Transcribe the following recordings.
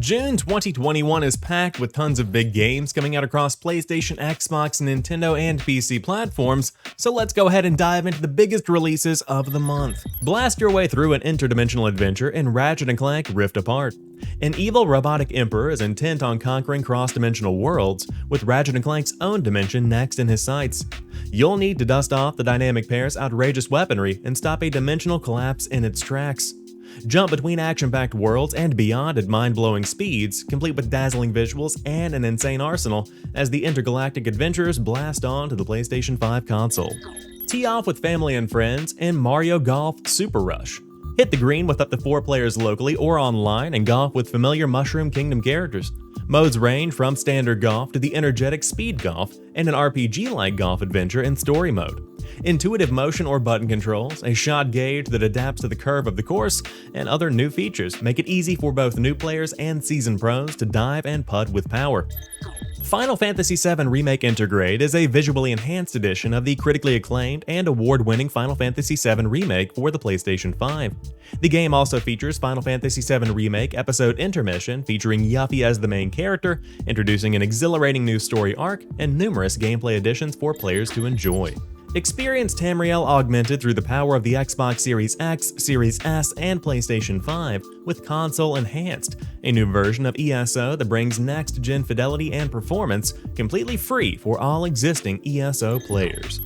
June 2021 is packed with tons of big games coming out across PlayStation, Xbox, Nintendo, and PC platforms, so let's go ahead and dive into the biggest releases of the month. Blast your way through an interdimensional adventure in Ratchet and Clank Rift Apart. An evil robotic emperor is intent on conquering cross-dimensional worlds, with Ratchet and Clank's own dimension next in his sights. You'll need to dust off the dynamic pair's outrageous weaponry and stop a dimensional collapse in its tracks. Jump between action-packed worlds and beyond at mind-blowing speeds, complete with dazzling visuals and an insane arsenal, as the intergalactic adventurers blast on to the PlayStation 5 console. Tee off with family and friends in Mario Golf Super Rush. Hit the green with up to 4 players locally or online and golf with familiar Mushroom Kingdom characters. Modes range from standard golf to the energetic speed golf and an RPG-like golf adventure in story mode. Intuitive motion or button controls, a shot gauge that adapts to the curve of the course, and other new features make it easy for both new players and seasoned pros to dive and putt with power. Final Fantasy VII Remake Intergrade is a visually enhanced edition of the critically acclaimed and award-winning Final Fantasy VII Remake for the PlayStation 5. The game also features Final Fantasy VII Remake episode Intermission featuring Yuffie as the main character, introducing an exhilarating new story arc and numerous gameplay additions for players to enjoy. Experience Tamriel augmented through the power of the Xbox Series X, Series S, and PlayStation 5 with Console Enhanced, a new version of ESO that brings next-gen fidelity and performance completely free for all existing ESO players.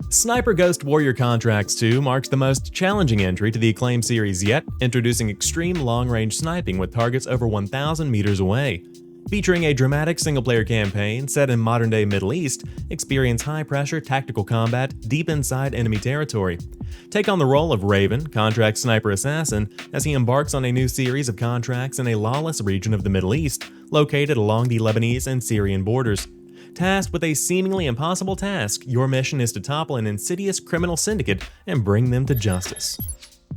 Sniper Ghost Warrior Contracts 2 marks the most challenging entry to the Acclaim series yet, introducing extreme long-range sniping with targets over 1,000 meters away. Featuring a dramatic single-player campaign set in modern-day Middle East, experience high-pressure tactical combat deep inside enemy territory. Take on the role of Raven, contract sniper assassin, as he embarks on a new series of contracts in a lawless region of the Middle East, located along the Lebanese and Syrian borders. Tasked with a seemingly impossible task, your mission is to topple an insidious criminal syndicate and bring them to justice.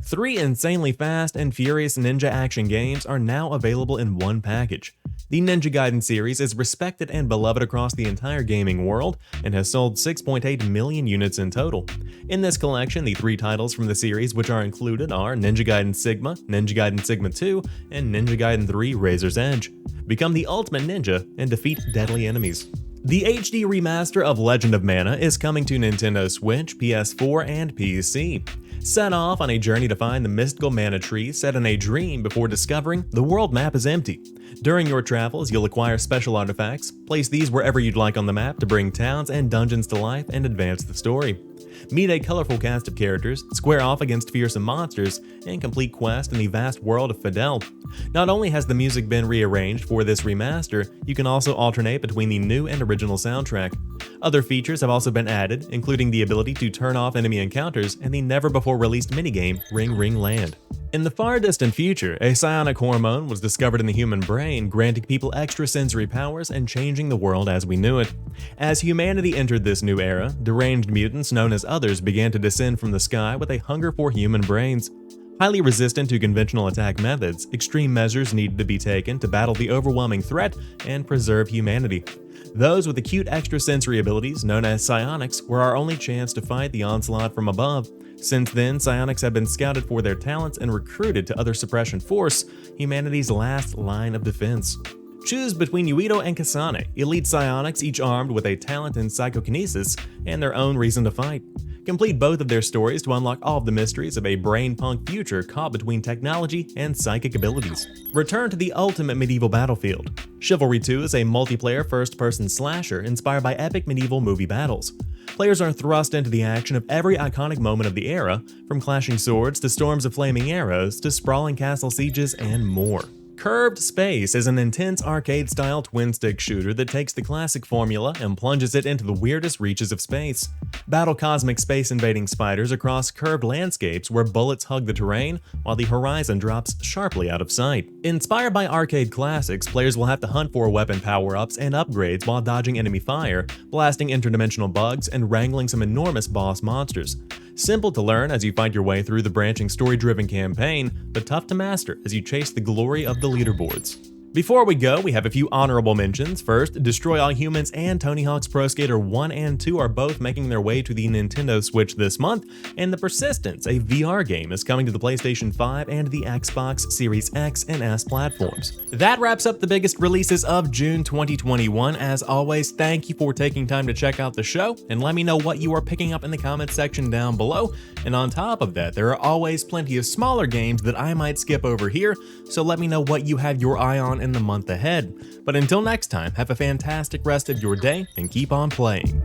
3 insanely fast and furious ninja action games are now available in one package. The Ninja Gaiden series is respected and beloved across the entire gaming world and has sold 6.8 million units in total. In this collection, the 3 titles from the series which are included are Ninja Gaiden Sigma, Ninja Gaiden Sigma 2, and Ninja Gaiden 3 Razor's Edge. Become the ultimate ninja and defeat deadly enemies. The HD remaster of Legend of Mana is coming to Nintendo Switch, PS4, and PC. Set off on a journey to find the mystical mana tree set in a dream before discovering the world map is empty. During your travels, you'll acquire special artifacts, place these wherever you'd like on the map to bring towns and dungeons to life and advance the story. Meet a colorful cast of characters, square off against fearsome monsters, and complete quests in the vast world of Fidel. Not only has the music been rearranged for this remaster, you can also alternate between the new and original soundtrack. Other features have also been added, including the ability to turn off enemy encounters and the never-before-released minigame Ring Ring Land. In the far distant future, a psionic hormone was discovered in the human brain, granting people extrasensory powers and changing the world as we knew it. As humanity entered this new era, deranged mutants known as Others began to descend from the sky with a hunger for human brains. Highly resistant to conventional attack methods, extreme measures needed to be taken to battle the overwhelming threat and preserve humanity. Those with acute extrasensory abilities, known as psionics, were our only chance to fight the onslaught from above. Since then, psionics have been scouted for their talents and recruited to other suppression force, humanity's last line of defense. Choose between Yuito and Kasane, elite psionics each armed with a talent in psychokinesis and their own reason to fight. Complete both of their stories to unlock all of the mysteries of a brain-punk future caught between technology and psychic abilities. Return to the ultimate medieval battlefield. Chivalry 2 is a multiplayer first-person slasher inspired by epic medieval movie battles. Players are thrust into the action of every iconic moment of the era, from clashing swords to storms of flaming arrows to sprawling castle sieges and more. Curved Space is an intense arcade-style twin-stick shooter that takes the classic formula and plunges it into the weirdest reaches of space. Battle cosmic space-invading spiders across curved landscapes where bullets hug the terrain while the horizon drops sharply out of sight. Inspired by arcade classics, players will have to hunt for weapon power-ups and upgrades while dodging enemy fire, blasting interdimensional bugs, and wrangling some enormous boss monsters. Simple to learn as you find your way through the branching story-driven campaign, but tough to master as you chase the glory of the leaderboards. Before we go, we have a few honorable mentions. First, Destroy All Humans and Tony Hawk's Pro Skater 1 and 2 are both making their way to the Nintendo Switch this month, and The Persistence, a VR game, is coming to the PlayStation 5 and the Xbox Series X and S platforms. That wraps up the biggest releases of June 2021. As always, thank you for taking time to check out the show, and let me know what you are picking up in the comments section down below. And on top of that, there are always plenty of smaller games that I might skip over here, so let me know what you have your eye on in the month ahead. But until next time, have a fantastic rest of your day and keep on playing.